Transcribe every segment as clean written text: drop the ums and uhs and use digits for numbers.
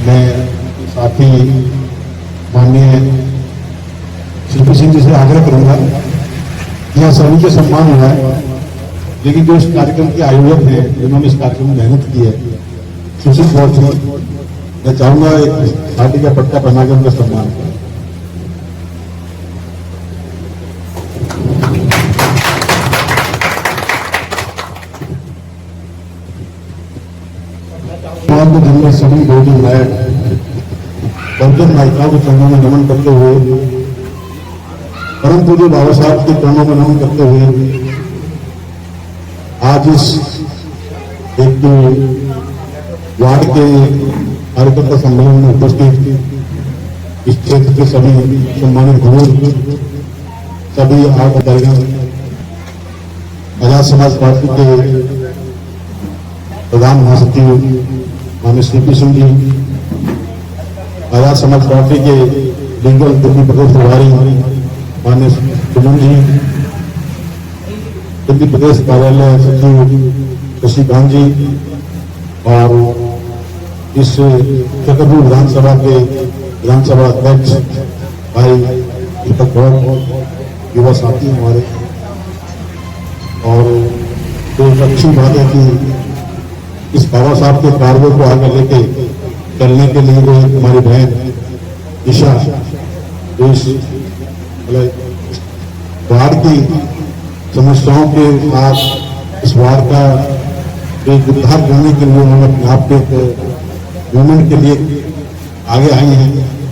मैं साथ ही माननीय शिल्पी सिंह जी से आग्रह करूंगा कि यह सभी के सम्मान हुआ है, लेकिन जो इस कार्यक्रम के आयोजक हैं जिन्होंने इस कार्यक्रम में मेहनत की है, सुशील गौर जी, मैं चाहूंगा एक पार्टी का पट्टा पहनाकर उनका सम्मान करें। जिनमें सभी बहुजन नायक बहुजन नायिकाओं के चरणों में नमन करते हुए, परम पूज्य बाबा साहब के चरणों में नमन करते हुए आज इस एक वार्ड के कार्यकर्ता सम्मेलन में उपस्थित इस क्षेत्र के सभी सम्मानित गुरु, सभी आगंतुक, आजाद समाज पार्टी के प्रधान महासचिव माननीय शिल्पी सिंह जी, आजाद समाज पार्टी के लीगल दिल्ली प्रदेश प्रभारी माननीय सुमन जी, दिल्ली प्रदेश कार्यालय सचिव शशिकांत जी, और इस चक्रपुर विधानसभा के विधानसभा अध्यक्ष भाई दीपक गौर, युवा साथी हमारे, और तो अच्छी बात है कि इस बाबा साहब के कार्यों को आगे लेके चलने के लिए जो हमारी बहन ईशा, जो इस वार्ड की समस्याओं के साथ इस वार्ड का एक उद्धार करने के लिए उन्होंने अपने आप के मूवमेंट के लिए आगे आई हैं।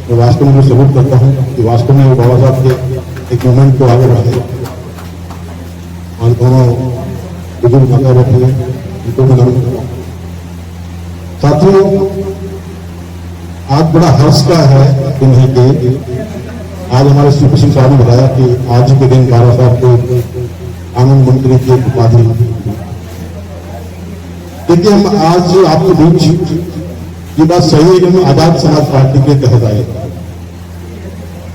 मैं वास्तव में सपोर्ट करता हूँ कि वास्तव में वो बाबा साहब के एक मूवमेंट को आगे बढ़ाए। और दोनों बुजुर्ग माता बैठी है, उनको मैं नमन करता हूँ। साथियों, आज बड़ा हर्ष का है दिन है कि आज हमारे शिल्पी सिंह साहब ने बताया कि आज के दिन बाबा साहब को कानून मंत्री की उपाधि। देखिए, हम आज आपके बीच ये बात सही है कि हम आजाद समाज पार्टी के तहत आए।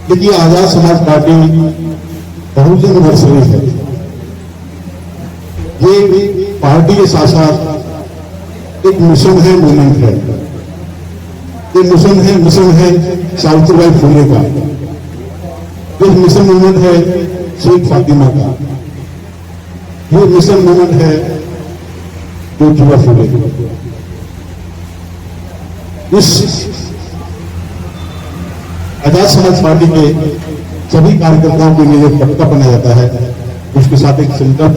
देखिए, आजाद समाज पार्टी बहुजन नर्सरी है। ये पार्टी के साथ साथ एक मिशन है, मूवमेंट है। ये मिशन है सावित्रीबाई फुले का, ये मिशन मूवमेंट है शेख फातिमा का, ये मिशन मूवमेंट है ज्योतिबा फुले। इस आजाद समाज पार्टी के सभी कार्यकर्ताओं के लिए पट्टा बनाया जाता है, उसके साथ एक संकल्प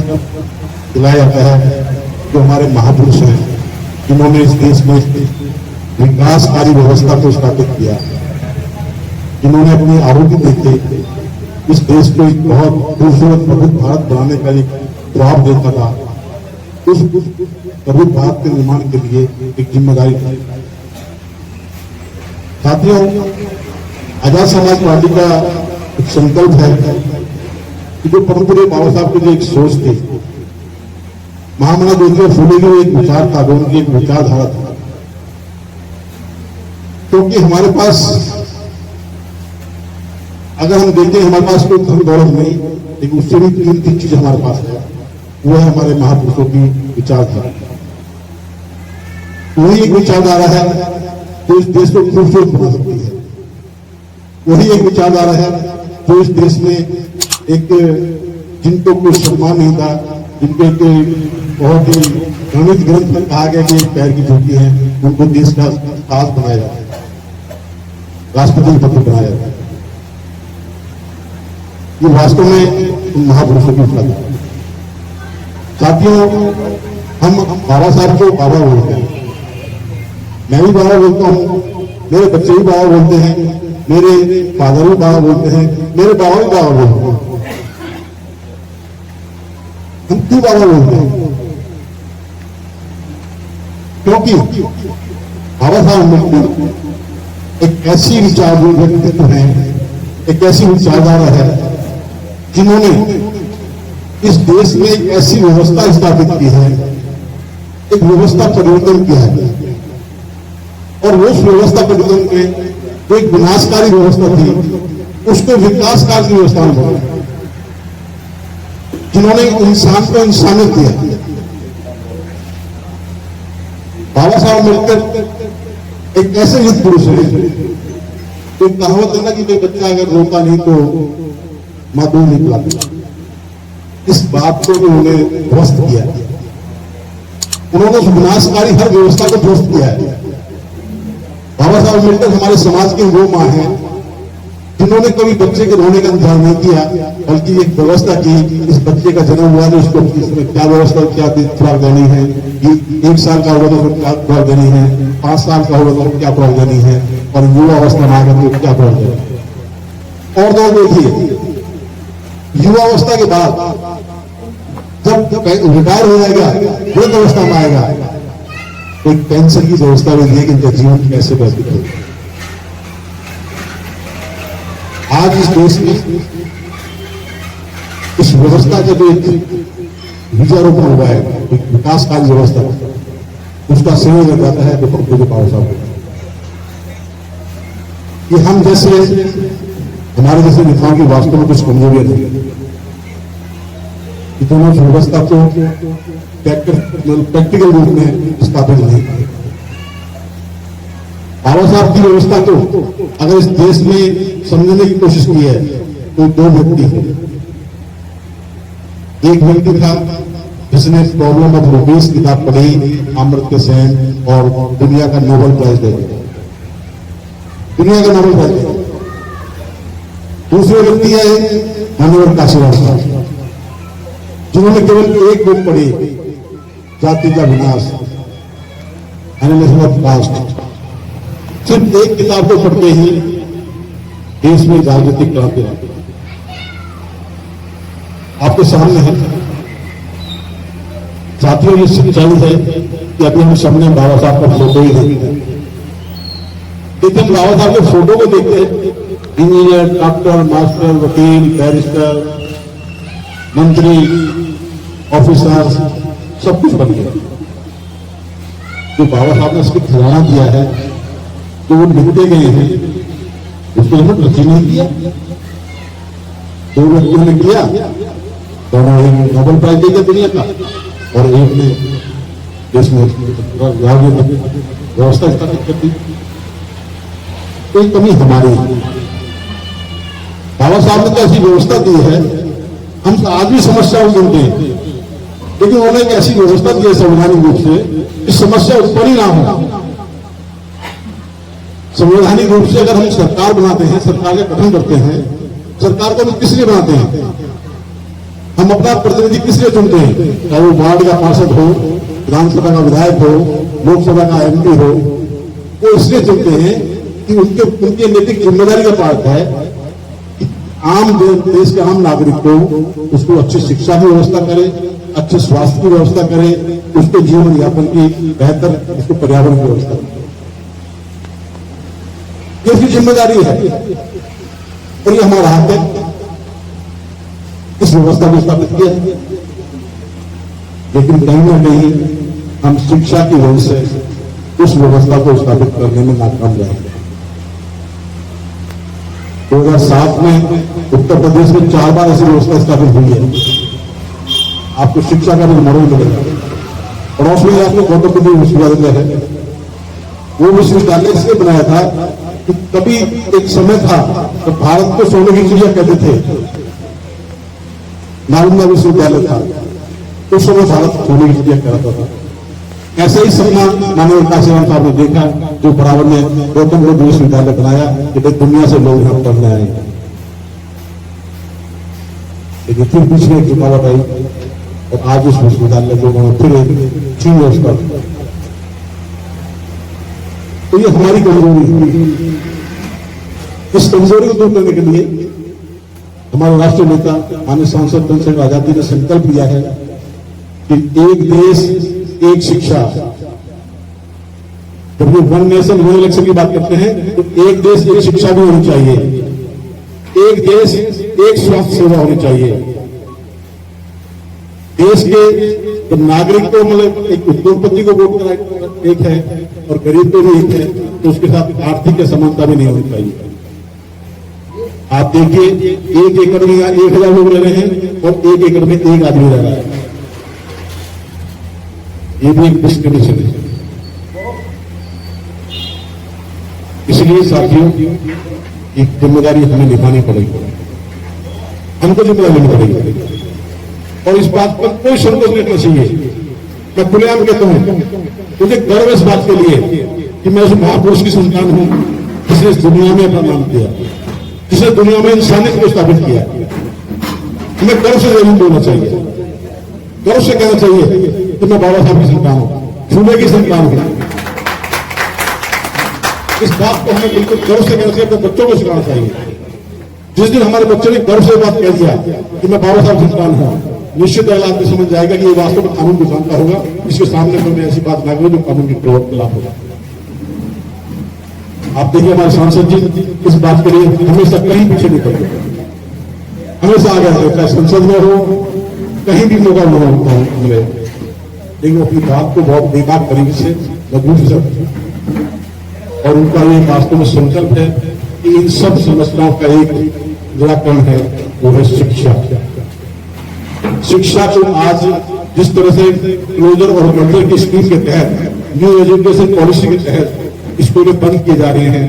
दिलाया जाता है जो हमारे महापुरुष हैं, जिन्होंने इस देश में विकासकारी व्यवस्था को स्थापित किया, जिन्होंने अपनी आरोग्य देके इस देश को एक बहुत खूबसूरत प्रबुद्ध भारत बनाने का एक ख्वाब देखा था। उस प्रबुद्ध भारत के निर्माण के लिए एक जिम्मेदारी थी। साथियों, आजाद समाज पार्टी का एक संकल्प है कि जो परम पूज्य बाबा साहब की जो एक सोच थी, महामना ज्योतिबा फुले की एक विचार था, उनकी एक विचारधारा था। क्योंकि हमारे पास अगर हम देखें, हमारे पास कोई धन दौलत नहीं, लेकिन उससे भी कीमती चीज हमारे पास है, वो है हमारे महापुरुषों की विचारधारा। वही एक विचारधारा है जो इस देश को खूबसूरत बना सकती है। वही एक विचारधारा है जो इस देश में एक जिनको कोई सम्मान नहीं था, जिनको एक बहुत ही गणित ग्रंथ में कहा गया कि पैर की चोटी है, उनको देश का ताज बनाया जाता है, राष्ट्रपति पद बनाया जाता है। ये वास्तव में महापुरुषों की उपलब्धि है। साथियों, हम बाबा साहब को बाबा बोलते हैं, मैं भी बाबा बोलता हूँ, मेरे बच्चे भी बाबा बोलते हैं, मेरे फादर भी बाबा बोलते हैं, मेरे बाबा भी बाबा बोलते हैं। हम क्यों बाबा बोलते हैं? क्योंकि बाबा साहब अम्बेडकर एक ऐसी विचार व्यक्तित्व है, एक ऐसी विचारधारा है, जिन्होंने इस देश में एक ऐसी व्यवस्था स्थापित की है, एक व्यवस्था परिवर्तन किया है, और उस व्यवस्था परिवर्तन में जो एक विनाशकारी व्यवस्था थी, उसको विकासकारी व्यवस्था में बदला, जिन्होंने इंसान को इंसानियत दिया। बाबा साहब अम्बेडकर एक ऐसे युद्ध पुरुष है। तो कहावत है ना कि कोई बच्चा अगर रोता नहीं तो मां दूध नहीं पिलाती। इस बात को उन्होंने ध्वस्त किया, उन्होंने विनाशकारी हर व्यवस्था को ध्वस्त किया है। बाबा साहब अम्बेडकर हमारे समाज के वो मां हैं जिन्होंने कभी बच्चे के रोने का इंतजार नहीं किया, बल्कि एक व्यवस्था की। इस बच्चे का जन्म हुआ तो उसको इसमें क्या व्यवस्था, क्या खुराक देनी है, कि 1 साल का होगा तो क्या खुराक देनी है, 5 साल का होगा तो क्या खुराक देनी है, और युवा अवस्था में आएगा तो क्या खुराक देनी है। और दौर देखिए, युवा अवस्था के बाद जब रिटायर हो जाएगा, वृद्ध अवस्था में आएगा, एक पेंशन की व्यवस्था भी दी कि इनका जीवन कैसे व्यतीत हो। आज इस देश में इस व्यवस्था का जो एक बीजारोपण हुआ है, एक विकासकारी व्यवस्था, उसका श्रेय लग जाता है पूज्य बाबा साहब को। कि हम जैसे हमारे जैसे नेताओं की वास्तव में कुछ कमजोरियां थी, दोनों व्यवस्था को प्रैक्टिकल रूप में स्थापित नहीं किया। बाबा साहब की व्यवस्था को अगर इस देश में समझने की कोशिश की है तो 2 व्यक्ति हैं। एक व्यक्ति था जिसने प्रॉब्लम ऑफ रूपीज किताब पढ़ी, अमर्त्य सेन, और दुनिया का नोबेल प्राइज दे दिया, दुनिया का नोबेल प्राइज दे। दूसरे व्यक्ति है माननीय काशीराम साहब, जिन्होंने केवल एक बुक पढ़ी, जाति का विनाश, एनालिसिस ऑफ कास्ट। सिर्फ एक किताब को पढ़ते ही देश में राजनीतिक क्रांति आती है। आपके सामने है साथियों, ये सच्चाई है कि अभी हम सबने बाबा साहब का फोटो ही देखते हैं। लेकिन हम बाबा साहब के फोटो को देखते हैं, इंजीनियर, डॉक्टर, मास्टर, वकील, बैरिस्टर, मंत्री, ऑफिसर, सब कुछ बन गया। जो बाबा साहब ने इसको खिलाना दिया है, तो वो लिखते गए हैं, उसको हिम्मत रखी नहीं किया। 2 व्यक्तियों ने किया, दोनों एक नोबेल प्राइज देगा दुनिया का, और एक ने देश में व्यवस्था स्थापित कर दी। कोई कमी हमारी, बाबा साहब ने तो ऐसी व्यवस्था दी है, हम आज भी समस्याओं सुनते हैं, लेकिन उन्होंने एक ऐसी व्यवस्था दी है संवैधानिक रूप से कि समस्या उत्पन्न ही ना हो। संवैधानिक रूप से अगर हम सरकार बनाते हैं, सरकार का गठन करते हैं, सरकार को हम किस लिए बनाते हैं, हम अपना प्रतिनिधि किस लिए चुनते हैं, चाहे वो वार्ड का पार्षद हो, विधानसभा का विधायक हो, लोकसभा का MP हो, वो इसलिए चुनते हैं कि उनके नैतिक जिम्मेदारी का पार्ट है कि आम देश के आम नागरिक को उसको अच्छी शिक्षा की व्यवस्था करे, अच्छे स्वास्थ्य की व्यवस्था करे, उसके जीवन यापन की बेहतर, उसको पर्यावरण की व्यवस्था करे। ये उसकी जिम्मेदारी है और ये हमारा हक है। इस व्यवस्था को स्थापित किया, लेकिन कहीं ना कहीं हम शिक्षा की वजह से उस व्यवस्था को स्थापित करने में नाकाम रहे। 2007 में उत्तर प्रदेश में 4 बार ऐसी व्यवस्था स्थापित हुई है। आपको शिक्षा का भी मॉडल मिलेगा। पड़ोस में आपको गौतम बुद्ध विश्वविद्यालय है, वो विश्वविद्यालय इसलिए बनाया था कि कभी एक समय था जब भारत को सोने की चिड़िया कहते थे, नालंदा विश्वविद्यालय था, उस समय भारत सोने की चिड़िया कहता था। ऐसे ही सपना माननीय काशीराम साहब ने देखा, जो बराबर ने गौतम बुद्ध विश्वविद्यालय बनाया कि दुनिया से लोग यहां पढ़ने आएंगे। लेकिन फिर पीछे एक रुकावट आई और आज उस विश्वविद्यालय को फिर एक छीन व्यवस्था। तो ये हमारी कमजोरी है। इस कमजोरी को दूर करने के लिए हमारे राष्ट्रीय नेता माननीय सांसद चंद्रशेखर आजाद जी ने संकल्प लिया है कि एक देश एक शिक्षा। जब ये 1 नेशन 1 इलेक्शन की बात करते हैं तो एक देश एक शिक्षा भी होनी चाहिए, एक देश एक स्वास्थ्य सेवा होनी चाहिए। देश के नागरिक को मतलब एक उद्योगपति को वोट का एक है और गरीब को भी एक है, तो उसके साथ आर्थिक समानता भी नहीं होनी चाहिए। आप देखिए 1 एकड़ में 1000 लोग रह रहे हैं और 1 एकड़ में 1 आदमी रह रहा है। ये भी एक डिस्क्रिमिनेशन है। इसलिए साथियों एक जिम्मेदारी हमें निभानी पड़ेगी, हमको जिम्मेदारी लेनी पड़ेगी और इस बात पर कोई संकोच नहीं करना चाहिए। मैं खुलेआम कहता हूं, मुझे गर्व इस बात के लिए कि मैं उस महापुरुष की संतान हूं जिसने इस दुनिया में अपना नाम किया, जिसने दुनिया में इंसानियत को स्थापित किया। हमें गर्व से जरूर बोलना चाहिए, गर्व से कहना चाहिए कि मैं बाबा साहब की संतान हूं, फूले की संतान हूं। इस बात को हमें बिल्कुल गर्व से कहना चाहिए, अपने बच्चों को सिखाना चाहिए। जिस दिन हमारे बच्चों ने गर्व से बात कह दिया कि मैं बाबा साहब की संतान हूं, निश्चित आदमी समझ जाएगा कि ये वास्तव में कानून को जानता होगा। इसके सामने कोई ऐसी बात ना करो जो कानून के खिलाफ होगा। आप देखिए हमारे सांसद जी इस बात के लिए हमेशा कहीं पीछे नहीं पड़ते, हमेशा आगे रहते, चाहे संसद में हो, कहीं भी मौका मिले, लेकिन अपनी बात को बहुत बेकार तरीके से मजबूत से, और उनका ये वास्तव में संकल्प है कि इन सब समस्याओं का एक निराकरण है, वो है शिक्षा। शिक्षा को आज जिस तरह से क्लोजर और मर्जर की स्कीम के तहत, न्यू एजुकेशन पॉलिसी के तहत स्कूलें बंद किए जा रहे हैं,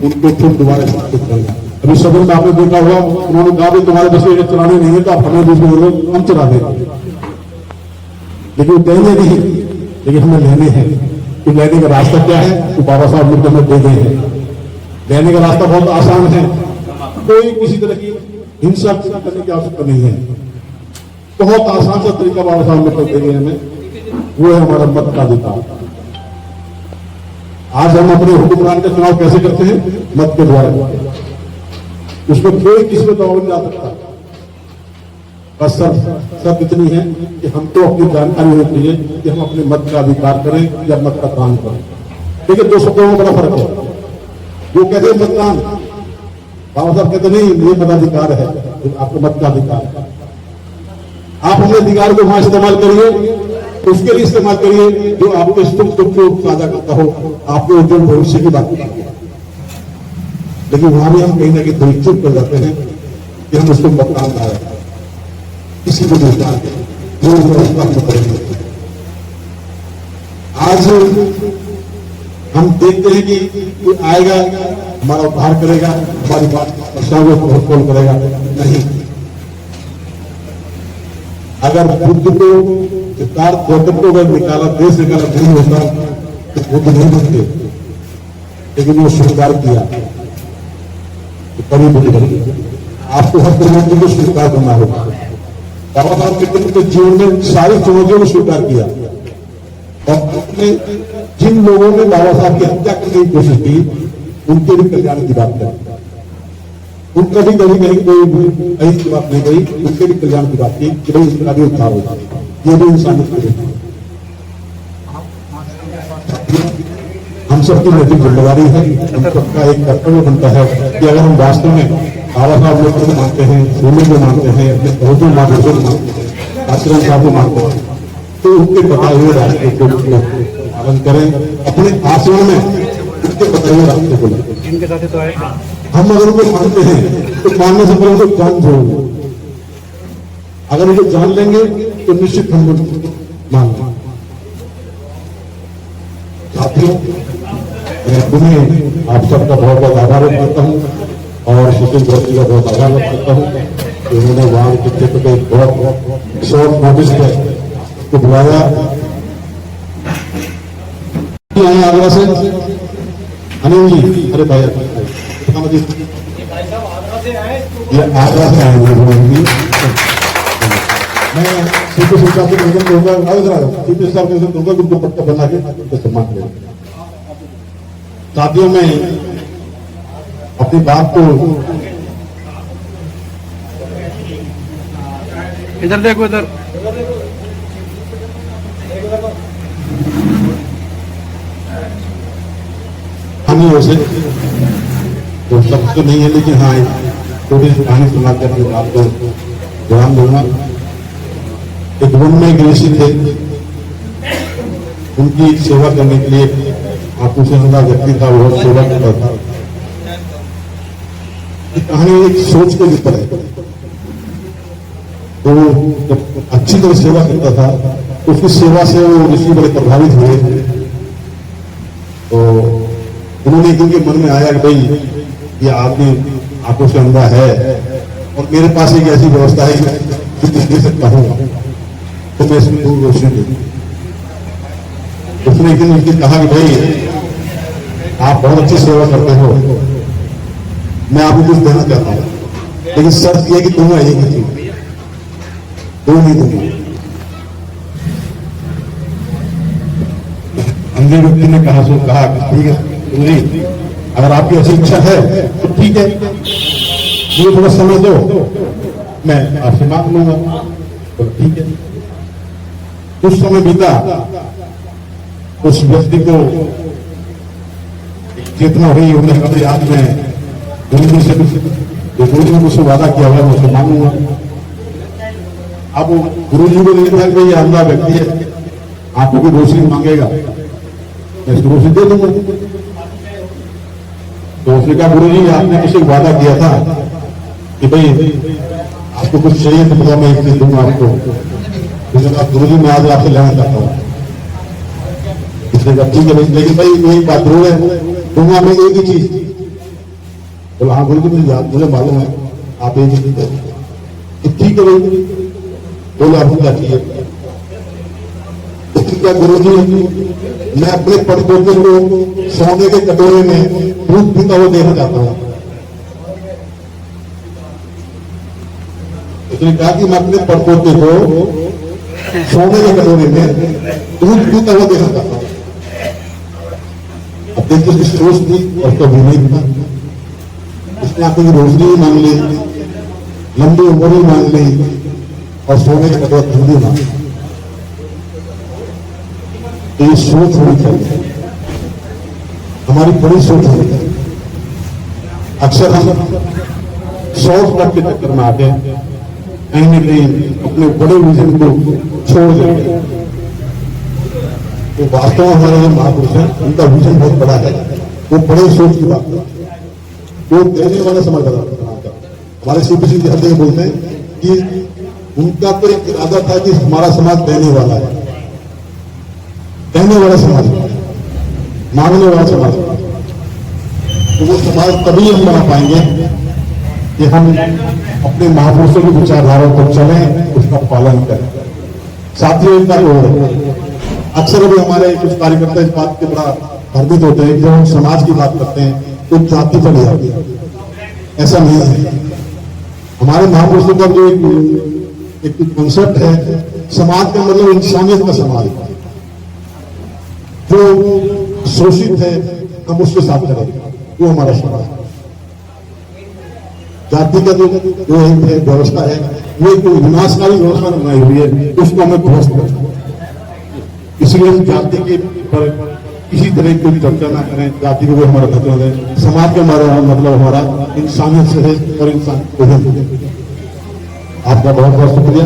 उनको फिर दोबारा स्थापित करना। अभी सदन में आपने देखा हुआ, उन्होंने कहा भी तुम्हारे बच्चे चलाने नहीं है तो आप हमें दूसरे लोग हम चला देंगे, लेकिन देंगे नहीं, लेकिन हमें लेने हैं। तो लेने का रास्ता क्या है? तो बाबा साहब ने हमें दे गए हैं। लेने का रास्ता बहुत आसान है, कोई किसी तरह की हिंसा करने की आवश्यकता नहीं है, बहुत आसान सा तरीका बाबा साहब ने कर देंगे हमें, वो है हमारा मत का अधिकार। आज हम अपने हुक्मरान का चुनाव कैसे करते हैं? मत के द्वारा। उसमें कोई किसी में दबाव नहीं आ सकता। बस सब इतनी है कि हमको अपनी जानकारी होनी चाहिए कि हम अपने मत का अधिकार करें या मत का दान करें। देखिए दो शब्दों में बड़ा फर्क है। वो कहते हैं मतदान, बाबा साहब कहते नहीं ये मताधिकार है, आपका मत का अधिकार है। आप अपने अधिकार को वहां इस्तेमाल करिए, उसके लिए इस्तेमाल करिए जो आपके सुख दुख को साझा करता हो, आपके उज्जवल भविष्य की बात करता है। लेकिन वहां भी हम कहीं ना कहीं थोड़ी चुप कर जाते हैं कि हम उसको मतदान ना रहे, किसी को नहीं करेंगे। आज हम देखते हैं कि कोई आएगा हमारा उद्धार करेगा, हमारी बात को खोल करेगा, नहीं। अगर बुद्ध को सिद्धार्थ गौतम को अगर निकाला, देश निकाला नहीं होता तो बुद्ध नहीं बनते, लेकिन वो स्वीकार किया तो कभी बुद्ध बने। आपको हर चुनौती को स्वीकार करना होगा। बाबा साहब के जीवन में सारी चुनौतियों को स्वीकार किया और जिन लोगों ने बाबा साहब की हत्या करने की कोशिश की उनके भी कल्याण की बात करें, उनका भी कभी कहीं कोई ऐसी की बात नहीं कही, उनके भी कल्याण की बात की कि भाई इसका भी उद्धार होगा, ये भी इंसानियत के लिए। हम सबकी नैतिक जिम्मेदारी है, हम सबका एक कर्तव्य बनता है कि अगर हम वास्तव में बाबा साहब लोग को मानते हैं, सोने को मानते हैं, अपने बहुतों महापुरुषों को मानते हैं, आश्रम साहब को मानते हैं, तो उनके बताए हुए रास्ते को पालन करें, अपने आचरण में उनके बताए हुए रास्ते को लें। हम अगर उनको मानते हैं तो मानने से पहले उनको जान छोड़ेंगे, अगर उनको जान लेंगे तो निश्चित हम मान लेंगे। साथियों, तुम्हें आप सबका बहुत बहुत आभार व्यक्त करता हूँ और सुशील जोशी का बहुत आभार व्यक्त करता हूँ कि उन्होंने वहां के क्षेत्र पे बहुत शॉर्ट नोटिस पे को बुलाया। आगरा से अनिल जी, अरे भाई ये आगरा से आएंगे। मैं सीपी सरकार से निवेदन दूंगा, सीपी सरकार को निवेदन दूंगा कि उनको पट्टा बना के सम्मान करें। साथियों में अपनी बात को इधर देखो, इधर हम वैसे तो सब तो नहीं है, लेकिन हाँ थोड़ी सी कहानी सुनाकर अपनी बात को ध्यान दूंगा। एक वन में एक ऋषि थे, उनकी सेवा करने के लिए आपको से हमारा व्यक्ति था, बहुत सेवा करता था। कहानी एक सोच के ऊपर है, तो जब अच्छी तरह सेवा करता था तो उसकी सेवा से वो ऋषि बड़े प्रभावित हुए। तो उन्होंने इनके मन में आया कि भाई ये आदमी आंखों से अंधा है और मेरे पास एक ऐसी व्यवस्था है कि मैं दे सकता हूं, तो मैं इसमें दूर रोशनी दूँ। उसने एक दिन मुझे कहा कि भाई आप बहुत अच्छी सेवा करते हो, मैं आपको कुछ देना चाहता हूं, लेकिन शर्त यह कि दूंगा एक ही चीज, दो नहीं दूंगा। अंधे व्यक्ति ने कहा कि ठीक है गुरुजी, अगर आपकी ऐसी इच्छा है तो ठीक है, मुझे थोड़ा समय दो, मैं आपसे मांग लूंगा। तो ठीक है। कुछ समय बीता, उस व्यक्ति को चेतना हुई, उन्होंने कहा आज मैं गुरुजी से जो गुरुजी ने मुझसे वादा किया हुआ मैं उसे मांगूंगा। अब गुरुजी को नहीं था कि ये अंधा व्यक्ति है, आंखों की रोशनी मांगेगा, मैं इसको रोशनी दे दूंगा। तो उसने कहा गुरुजी आपने मुझसे वादा किया था कि भाई आपको कुछ चाहिए तो पता मैं एक चीज दूंगा आपको। उसने कहा गुरुजी मैं आज आपसे लेना चाहता हूँ। उसने कहा ठीक है भाई, लेकिन भाई यही बात जरूर है, दूंगा मैं एक ही चीज। बोला हाँ गुरुजी मुझे मालूम है आप एक ही चीज दो। ठीक है भाई, बोले आपको क्या चाहिए? क्या गुरुजी मैं अपने पड़पोते को सोने के कटोरे में दूध पीता हुआ देखना चाहता हूं। उसने कहा कि मैं अपने पड़पोते को सोने के कटोरे में दूध पीता हुआ देखना चाहता हूं। अब देखिए उसकी सोच थी और तो भी नहीं था। उसने आंखों की रोशनी मांग ली, लंबी उम्र मांग ली और सोने के कटोरे ठंडी मांग ली। ये सोच होनी चाहिए, हमारी बड़ी सोच होनी चाहिए। अक्सर हम शॉर्टकट के चक्कर में आते हैं, कहीं न कहीं अपने बड़े विजन को छोड़ देते हैं। तो वास्तव में हमारे जो महापुरुष हैं उनका विजन बहुत बड़ा है, वो बड़े सोच की बात है, वो देने वाला समाज बनाता। हमारे सीपीसी हृदय बोलते हैं कि उनका तो एक इरादा था कि हमारा समाज देने वाला है, कहने वाला समाज, मांगने वाला समाज। तो वो समाज तभी हम बना पाएंगे कि हम अपने महापुरुषों की विचारधारा पर चलें, उसका पालन करें। साथियों इनका अक्सर अभी हमारे कुछ कार्यकर्ता इस बात के बड़ा गर्वित होते हैं कि जब हम समाज की बात करते हैं तो जाति पर जाती है। ऐसा नहीं है। हमारे महापुरुषों का जो एक कॉन्सेप्ट है, समाज का मतलब इंसानियत का समाज है। जो शोषित है हम उसके साथ करेंगे, वो हमारा समाज है। जाति का जो एक व्यवस्था है वो एक विनाशकारी व्यवस्था बनाई हुई है, उसको हमें ध्वस्त करना। इसलिए हम जाति के पर किसी तरह की चर्चा ना करें, जाति को वो हमारा खतरा है। समाज का हमारा मतलब हमारा इंसानियत से है और इंसान को है। आपका बहुत बहुत शुक्रिया,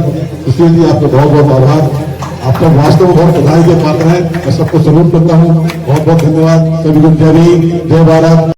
इसलिए आपका बहुत बहुत आभार। आपका वास्तव में बहुत बधाई के पात्र है, मैं सबको सलूट करता हूँ। बहुत बहुत धन्यवाद। सभी को जय हिंद, जय भारत।